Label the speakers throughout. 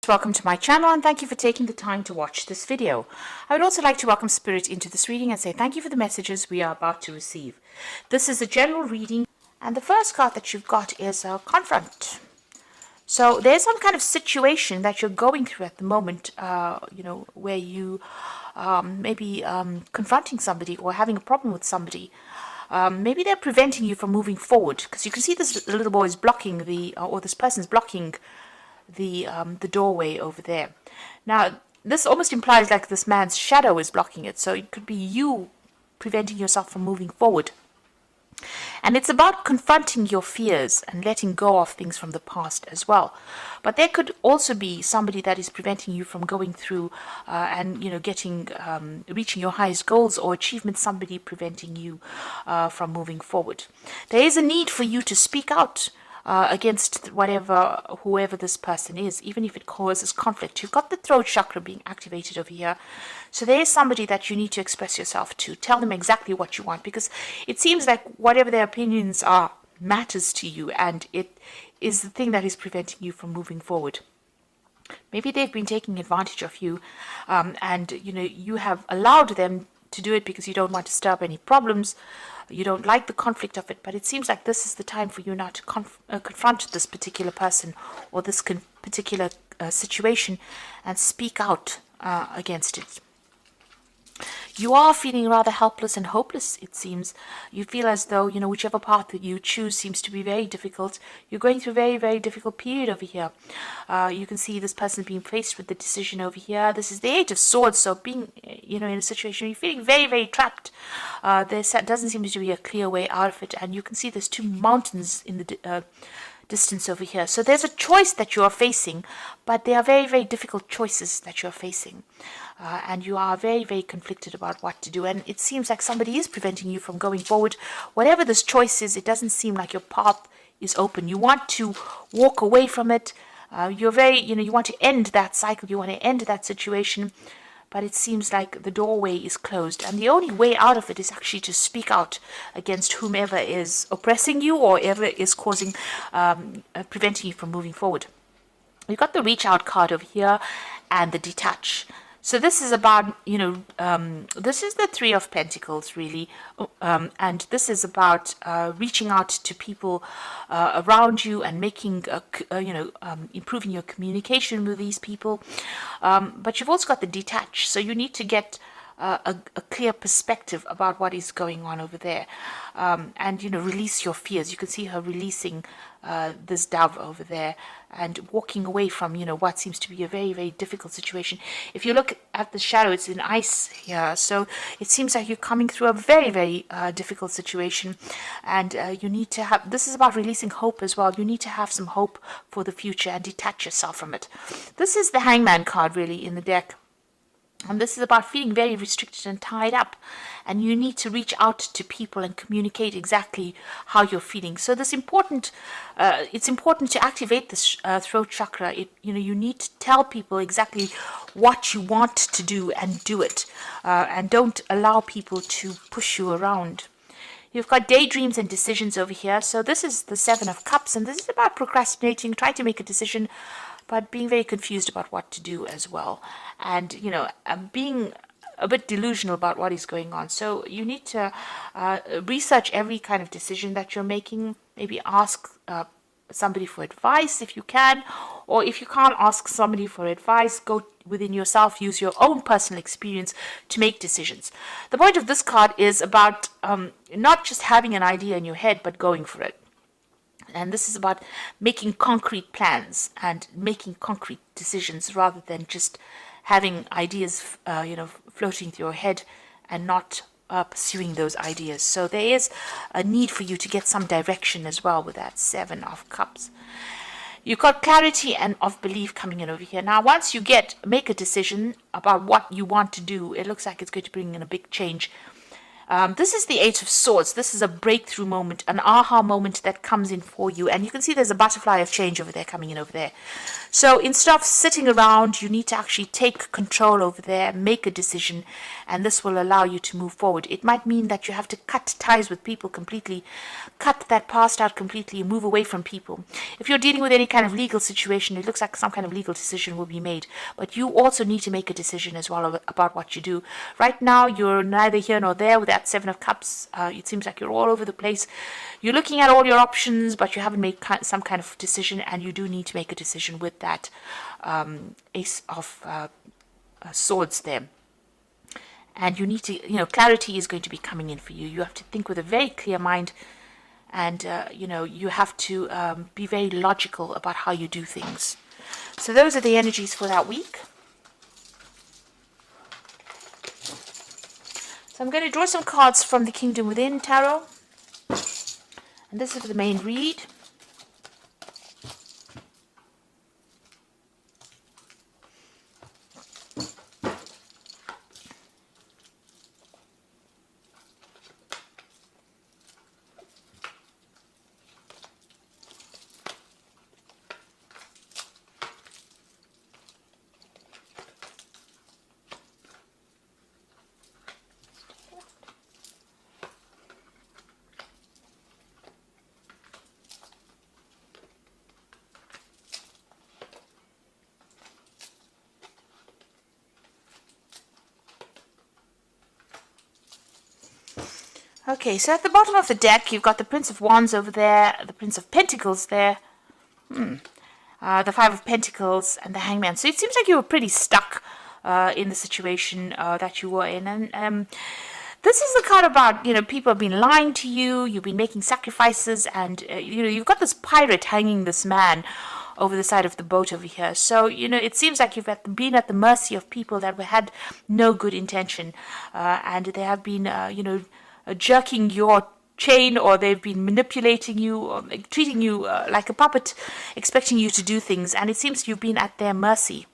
Speaker 1: Welcome to my channel and thank you for taking the time to watch this video. I would also like to welcome Spirit into this reading and say thank you for the messages we are about to receive. This is a general reading and the first card that you've got is a confront. So there's some kind of situation that you're going through at the moment, where you maybe confronting somebody or having a problem with somebody. Maybe they're preventing you from moving forward because you can see this little boy is blocking this person's blocking the doorway over there. Now, this almost implies like this man's shadow is blocking it, so it could be you preventing yourself from moving forward. And it's about confronting your fears and letting go of things from the past as well. But there could also be somebody that is preventing you from going through reaching your highest goals or achievements, somebody preventing you from moving forward. There is a need for you to speak out against whoever this person is, even if it causes conflict. You've got the throat chakra being activated over here. So there is somebody that you need to express yourself to. Tell them exactly what you want, because it seems like whatever their opinions are matters to you, and it is the thing that is preventing you from moving forward. Maybe they've been taking advantage of you, and you have allowed them to do it because you don't want to stir up any problems. You don't like the conflict of it, but it seems like this is the time for you now to confront this particular person or this particular situation and speak out against it. You are feeling rather helpless and hopeless, it seems. You feel as though, whichever path that you choose seems to be very difficult. You're going through a very, very difficult period over here. You can see this person being faced with the decision over here. This is the Eight of Swords, so being, in a situation where you're feeling very, very trapped. There doesn't seem to be a clear way out of it, and you can see there's two mountains in the distance over here. So there's a choice that you are facing, but they are very, very difficult choices that you're facing. And you are very, very conflicted about what to do. And it seems like somebody is preventing you from going forward. Whatever this choice is, it doesn't seem like your path is open. You want to walk away from it. You want to end that cycle. You want to end that situation. But it seems like the doorway is closed. And the only way out of it is actually to speak out against whomever is oppressing you or ever is preventing you from moving forward. You've got the reach out card over here and the detach. So this is about, this is the Three of Pentacles, really. And this is about reaching out to people around you and making, improving your communication with these people. But you've also got the detach. So you need to get a clear perspective about what is going on over there. And, release your fears. You can see her releasing this dove over there and walking away from, what seems to be a very, very difficult situation. If you look at the shadow, it's in ice here. So it seems like you're coming through a very, very difficult situation. And you need to have, this is about releasing hope as well. You need to have some hope for the future and detach yourself from it. This is the Hangman card, really, in the deck. And this is about feeling very restricted and tied up. And you need to reach out to people and communicate exactly how you're feeling. So it's important to activate this throat chakra. You need to tell people exactly what you want to do and do it. And don't allow people to push you around. You've got daydreams and decisions over here. So this is the Seven of Cups. And this is about procrastinating, trying to make a decision, but being very confused about what to do as well. And, being a bit delusional about what is going on. So you need to research every kind of decision that you're making. Maybe ask somebody for advice if you can. Or if you can't ask somebody for advice, go within yourself, use your own personal experience to make decisions. The point of this card is about not just having an idea in your head, but going for it. And this is about making concrete plans and making concrete decisions rather than just having ideas, floating through your head and not pursuing those ideas. So there is a need for you to get some direction as well with that Seven of Cups. You've got clarity and of belief coming in over here. Now, once you make a decision about what you want to do, it looks like it's going to bring in a big change. This is the Eight of Swords. This is a breakthrough moment, an aha moment that comes in for you. And you can see there's a butterfly of change over there coming in over there. So instead of sitting around, you need to actually take control over there, make a decision, and this will allow you to move forward. It might mean that you have to cut ties with people completely, cut that past out completely, move away from people. If you're dealing with any kind of legal situation, it looks like some kind of legal decision will be made, but you also need to make a decision as well about what you do. Right now, you're neither here nor there with that Seven of Cups. It seems like you're all over the place. You're looking at all your options, but you haven't made some kind of decision, and you do need to make a decision with that Ace of Swords there. And you need to, clarity is going to be coming in for you. You have to think with a very clear mind, and, you have to be very logical about how you do things. So those are the energies for that week. So I'm going to draw some cards from the Kingdom Within Tarot. And this is the main read. Okay, so at the bottom of the deck, you've got the Prince of Wands over there, the Prince of Pentacles there, the Five of Pentacles, and the Hangman. So it seems like you were pretty stuck in the situation that you were in. And this is the card about, people have been lying to you, you've been making sacrifices, and, you've got this pirate hanging this man over the side of the boat over here. So, it seems like you've been at the mercy of people that had no good intention, and they have been, jerking your chain, or they've been manipulating you, or treating you like a puppet, expecting you to do things, and it seems you've been at their mercy,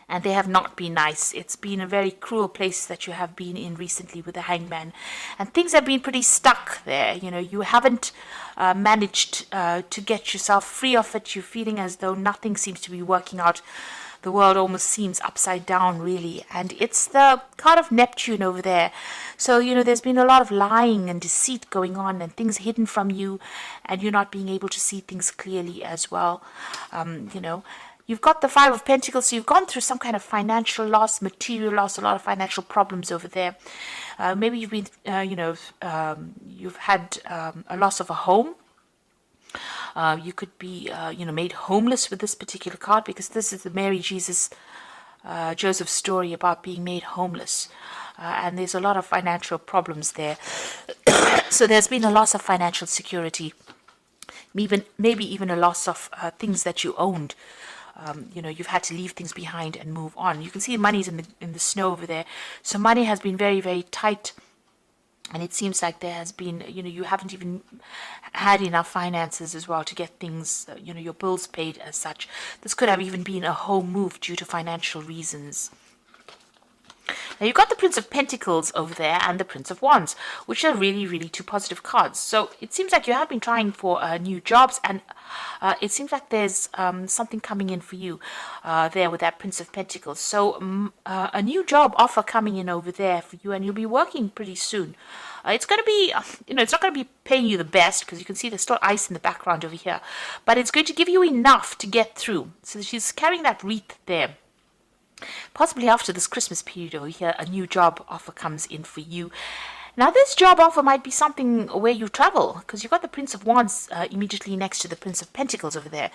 Speaker 1: and they have not been nice. It's been a very cruel place that you have been in recently with the Hangman, and things have been pretty stuck there. You haven't managed to get yourself free of it. You're feeling as though nothing seems to be working out. The world almost seems upside down, really. And it's the card of Neptune over there. So, there's been a lot of lying and deceit going on, and things hidden from you, and you're not being able to see things clearly as well. You've got the Five of Pentacles, so you've gone through some kind of financial loss, material loss, a lot of financial problems over there. Maybe you've been, you've had a loss of a home. You could be, made homeless with this particular card, because this is the Mary, Jesus, Joseph story about being made homeless. And there's a lot of financial problems there. So there's been a loss of financial security, maybe even a loss of things that you owned. You've had to leave things behind and move on. You can see money's in the snow over there. So money has been very, very tight. And it seems like there has been, you haven't even had enough finances as well to get things, your bills paid as such. This could have even been a home move due to financial reasons. Now you've got the Prince of Pentacles over there and the Prince of Wands, which are really, really two positive cards. So it seems like you have been trying for new jobs, and it seems like there's something coming in for you there with that Prince of Pentacles. So a new job offer coming in over there for you, and you'll be working pretty soon. It's going to be, it's not going to be paying you the best, because you can see there's still ice in the background over here, but it's going to give you enough to get through. So she's carrying that wreath there. Possibly after this Christmas period over here, a new job offer comes in for you. Now, this job offer might be something where you travel, because you've got the Prince of Wands immediately next to the Prince of Pentacles over there.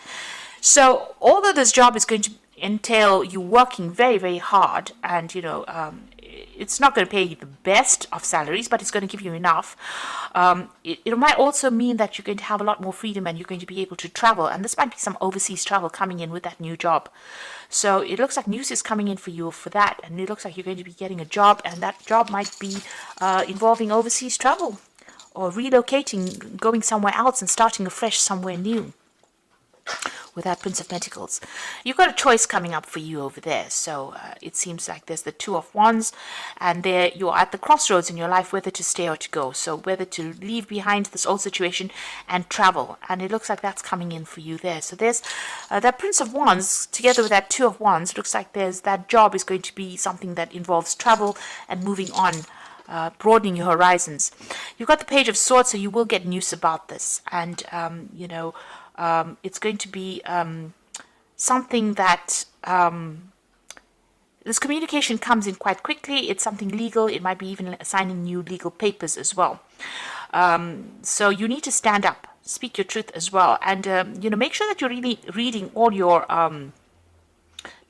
Speaker 1: So, although this job is going to entail you working very, very hard, and, it's not going to pay you the best of salaries, but it's going to give you enough. It might also mean that you're going to have a lot more freedom, and you're going to be able to travel. And this might be some overseas travel coming in with that new job. So it looks like news is coming in for you for that. And it looks like you're going to be getting a job, and that job might be involving overseas travel, or relocating, going somewhere else and starting afresh somewhere new. with that Prince of Pentacles. You've got a choice coming up for you over there. So it seems like there's the Two of Wands, and there you're at the crossroads in your life, whether to stay or to go. So whether to leave behind this old situation and travel. And it looks like that's coming in for you there. So there's that Prince of Wands together with that Two of Wands. Looks like there's that job is going to be something that involves travel and moving on. Broadening your horizons. You've got the Page of Swords, so you will get news about this, and it's going to be something that this communication comes in quite quickly. It's something legal. It might be even signing new legal papers as well. So you need to stand up, speak your truth as well, and make sure that you're really reading all your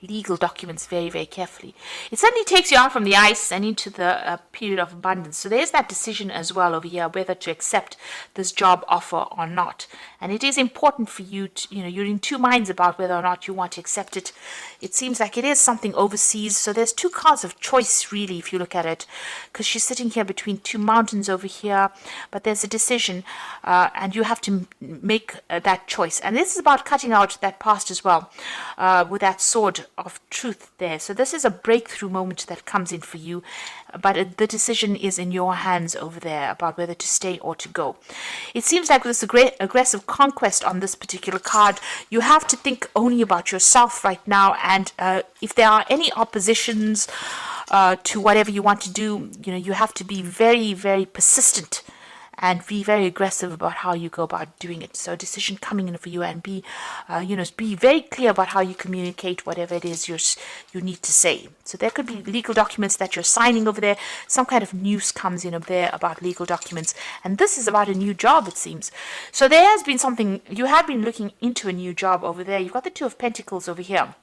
Speaker 1: legal documents very, very carefully. It certainly takes you out from the ice and into the period of abundance. So there's that decision as well over here, whether to accept this job offer or not. And it is important for you to, you're in two minds about whether or not you want to accept it. It seems like it is something overseas. So there's two cards of choice, really, if you look at it, because she's sitting here between two mountains over here. But there's a decision, and you have to make that choice. And this is about cutting out that past as well, with that sword of truth there. So this is a breakthrough moment that comes in for you, but the decision is in your hands over there about whether to stay or to go. It seems like there's a great aggressive conquest on this particular card. You have to think only about yourself right now, and if there are any oppositions to whatever you want to do, you have to be very, very persistent and be very aggressive about how you go about doing it. So a decision coming in for you, and be very clear about how you communicate whatever it is you need to say. So there could be legal documents that you're signing over there. Some kind of news comes in over there about legal documents. And this is about a new job, it seems. So there has been something, you have been looking into a new job over there. You've got the Two of Pentacles over here.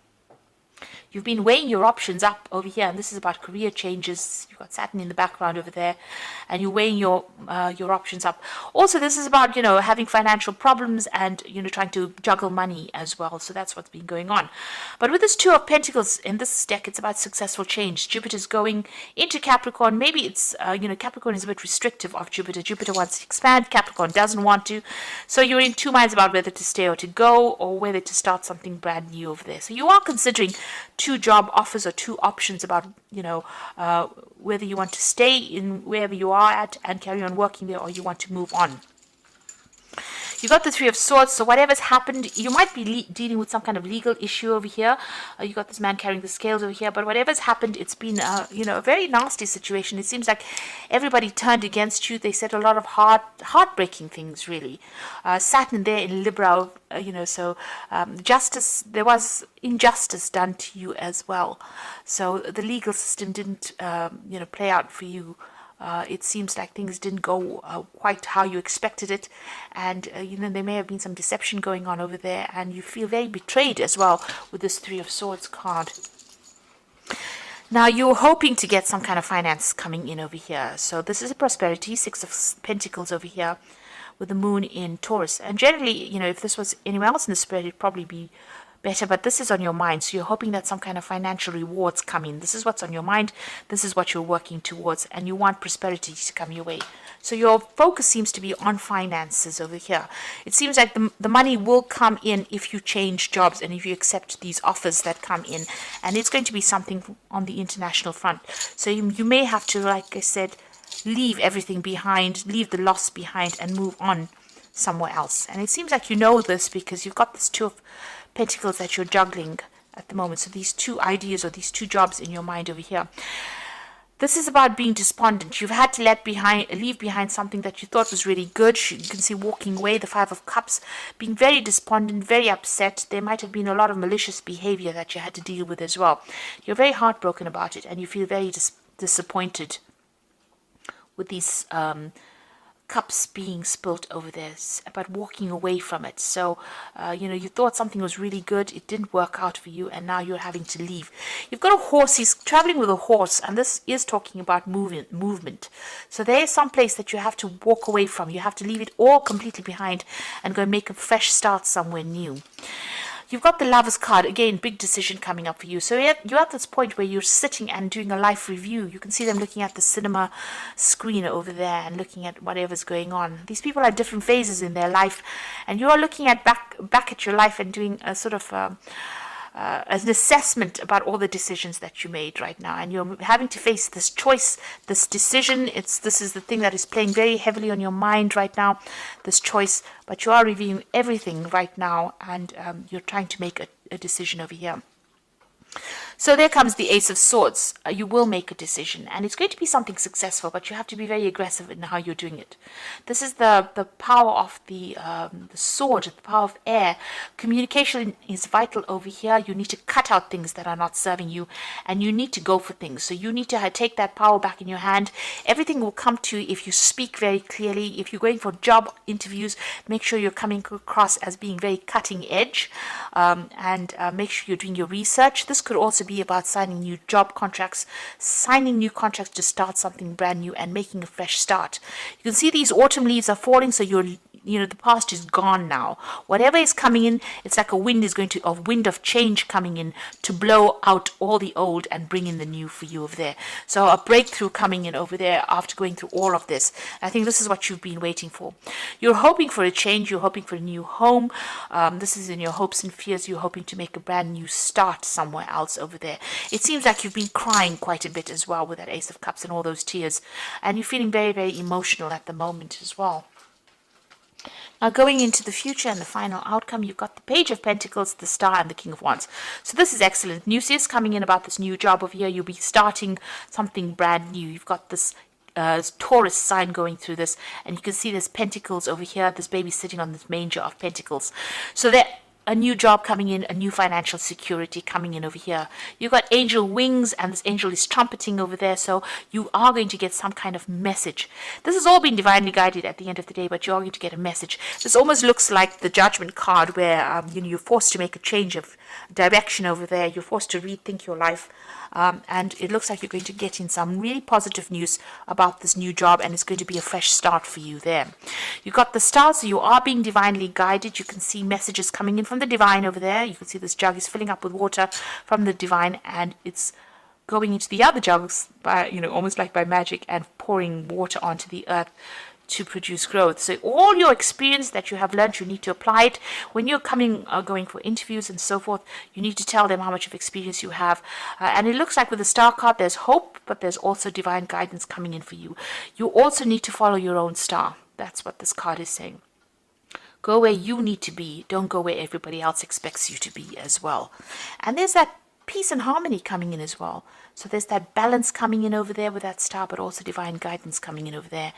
Speaker 1: You've been weighing your options up over here, and this is about career changes. You've got Saturn in the background over there, and you're weighing your options up. Also, this is about, having financial problems and, trying to juggle money as well. So that's what's been going on. But with this Two of Pentacles in this deck, it's about successful change. Jupiter's going into Capricorn. Maybe it's, Capricorn is a bit restrictive of Jupiter. Jupiter wants to expand. Capricorn doesn't want to. So you're in two minds about whether to stay or to go, or whether to start something brand new over there. So you are considering two job offers or two options about, whether you want to stay in wherever you are at and carry on working there, or you want to move on. You got the Three of Swords, so whatever's happened, you might be dealing with some kind of legal issue over here. You got this man carrying the scales over here, but whatever's happened, it's been, a very nasty situation. It seems like everybody turned against you. They said a lot of heartbreaking things, really. Saturn there in Libra, justice, there was injustice done to you as well. So the legal system didn't, play out for you. It seems like things didn't go quite how you expected it, and there may have been some deception going on over there, and you feel very betrayed as well with this Three of Swords card. Now you're hoping to get some kind of finance coming in over here. So this is a prosperity. Six of Pentacles over here with the moon in Taurus, and generally, if this was anywhere else in the spread, it'd probably be better, but this is on your mind, so you're hoping that some kind of financial rewards come in. This is what's on your mind. This is what you're working towards, and you want prosperity to come your way. So your focus seems to be on finances over here. It seems like the money will come in if you change jobs and if you accept these offers that come in, and it's going to be something on the international front. So you may have to, like I said, leave everything behind, leave the loss behind, and move on somewhere else. And it seems like you know this because you've got this Two of Pentacles that you're juggling at the moment. So these two ideas or these two jobs in your mind over here. This is about being despondent. You've had to leave behind something that you thought was really good. You can see walking away, the Five of Cups, being very despondent, very upset. There might have been a lot of malicious behavior that you had to deal with as well. You're very heartbroken about it, and you feel very disappointed with these cups being spilt over this, but walking away from it. So you thought something was really good, it didn't work out for you, and now you're having to leave. You've got a horse. He's traveling with a horse, and this is talking about movement. So there is some place that you have to walk away from. You have to leave it all completely behind and go and make a fresh start somewhere new. You've got the Lovers card. Again, big decision coming up for you. So you're at this point where you're sitting and doing a life review. You can see them looking at the cinema screen over there and looking at whatever's going on. These people are at different phases in their life, and you are looking at back at your life and doing a sort of an assessment about all the decisions that you made right now, and you're having to face this choice, this decision. This is the thing that is playing very heavily on your mind right now, this choice. But you are reviewing everything right now, and you're trying to make a decision over here. So there comes the Ace of Swords. You will make a decision, and it's going to be something successful, but you have to be very aggressive in how you're doing it. This is the power of the sword, the power of air. Communication is vital over here. You need to cut out things that are not serving you, and you need to go for things. So you need to take that power back in your hand. Everything will come to you if you speak very clearly. If you're going for job interviews, make sure you're coming across as being very cutting edge, and make sure you're doing your research. This could also be about signing new job contracts, signing new contracts to start something brand new and making a fresh start. You can see these autumn leaves are falling, so the past is gone now. Whatever is coming in, it's like a wind of change coming in to blow out all the old and bring in the new for you over there. So a breakthrough coming in over there after going through all of this. I think this is what you've been waiting for. You're hoping for a change. You're hoping for a new home. This is in your hopes and fears. You're hoping to make a brand new start somewhere else over there. It seems like you've been crying quite a bit as well with that Ace of Cups and all those tears. And you're feeling very, very emotional at the moment as well. Now, going into the future and the final outcome, you've got the Page of Pentacles, the Star, and the King of Wands. So this is excellent. News is coming in about this new job over here. You'll be starting something brand new. You've got this Taurus sign going through this, and you can see there's pentacles over here. This baby sitting on this manger of pentacles. So that a new job coming in, a new financial security coming in over here. You've got angel wings, and this angel is trumpeting over there, so you are going to get some kind of message. This has all been divinely guided at the end of the day, but you're going to get a message. This almost looks like the Judgment card, where you're forced to make a change of direction over there. You're forced to rethink your life. And it looks like you're going to get in some really positive news about this new job, and it's going to be a fresh start for you there. You've got the stars, so you are being divinely guided. You can see messages coming in from the divine over there. You can see this jug is filling up with water from the divine, and it's going into the other jugs by, almost like by magic, and pouring water onto the earth to produce growth. So all your experience that you have learned, you need to apply it. When you're going for interviews and so forth, you need to tell them how much of experience you have. And it looks like with the Star card, there's hope, but there's also divine guidance coming in for you. You also need to follow your own star. That's what this card is saying. Go where you need to be. Don't go where everybody else expects you to be as well. And there's that peace and harmony coming in as well. So there's that balance coming in over there with that star, but also divine guidance coming in over there.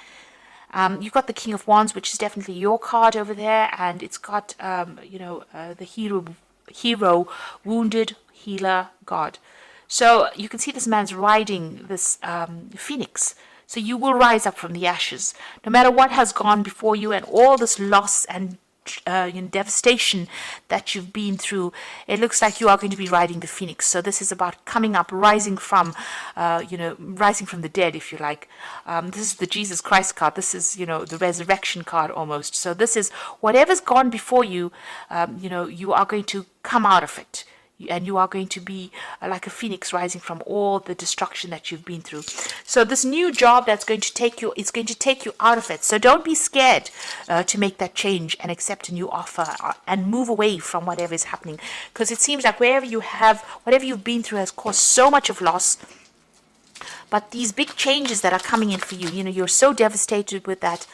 Speaker 1: You've got the King of Wands, which is definitely your card over there, and it's got, the hero, wounded, healer, God. So you can see this man's riding this phoenix. So you will rise up from the ashes, no matter what has gone before you and all this loss and devastation that you've been through. It looks like you are going to be riding the phoenix. So this is about coming up, rising from the dead, if you like. This is the Jesus Christ card. This is, the resurrection card almost. So this is whatever's gone before you, you are going to come out of it. And you are going to be like a phoenix rising from all the destruction that you've been through. So this new job that's going to take you, it's going to take you out of it. So don't be scared to make that change and accept a new offer and move away from whatever is happening. Because it seems like whatever you've been through has caused so much of loss. But these big changes that are coming in for you, you're so devastated with that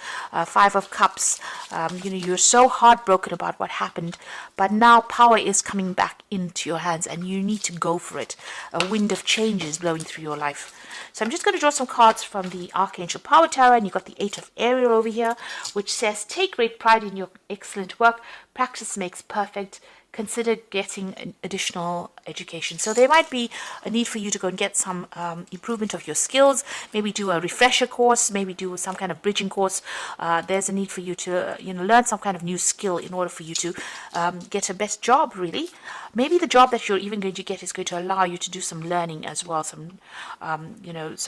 Speaker 1: Five of Cups. You're so heartbroken about what happened. But now power is coming back into your hands, and you need to go for it. A wind of change is blowing through your life. So I'm just going to draw some cards from the Archangel Power Tarot, and you've got the Eight of Ariel over here, which says, take great pride in your excellent work. Practice makes perfect. Consider getting an additional education. So there might be a need for you to go and get some improvement of your skills, maybe do a refresher course, maybe do some kind of bridging course. There's a need for you to learn some kind of new skill in order for you to get a best job, really. Maybe the job that you're even going to get is going to allow you to do some learning as well, some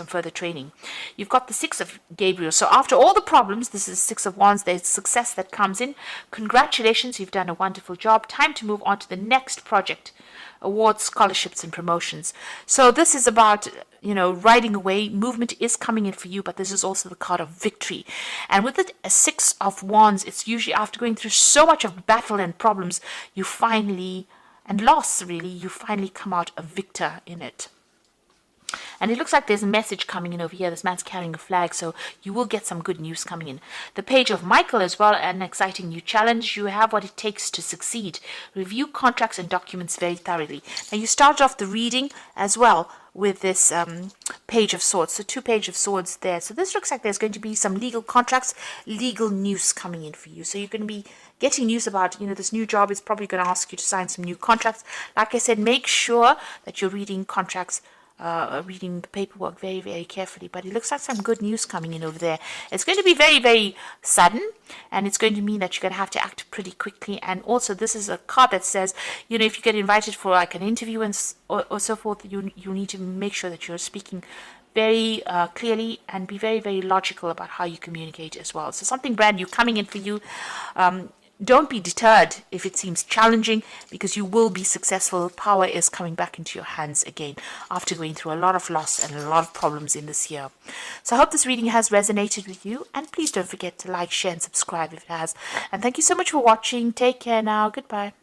Speaker 1: further training. You've got the Six of Gabriel. So after all the problems, this is Six of Wands, there's success that comes in. Congratulations, you've done a wonderful job. Time to move move on to the next project, awards, scholarships, and promotions. So this is about, riding away. Movement is coming in for you, but this is also the card of victory. And with it, a Six of Wands, it's usually after going through so much of battle and problems, you finally, and loss really, you finally come out a victor in it. And it looks like there's a message coming in over here. This man's carrying a flag, so you will get some good news coming in. The Page of Michael as well, an exciting new challenge. You have what it takes to succeed. Review contracts and documents very thoroughly. Now, you started off the reading as well with this Page of Swords. So 2 Page of Swords there. So this looks like there's going to be some legal contracts, legal news coming in for you. So you're going to be getting news about, this new job is probably going to ask you to sign some new contracts. Like I said, make sure that you're reading contracts, reading the paperwork very, very carefully. But it looks like some good news coming in over there. It's going to be very, very sudden, and it's going to mean that you're going to have to act pretty quickly. And also, this is a card that says, if you get invited for like an interview or so forth, you need to make sure that you're speaking very clearly and be very, very logical about how you communicate as well. So something brand new coming in for you. Don't be deterred if it seems challenging, because you will be successful. Power is coming back into your hands again after going through a lot of loss and a lot of problems in this year. So I hope this reading has resonated with you, and please don't forget to like, share and subscribe if it has. And thank you so much for watching. Take care now. Goodbye.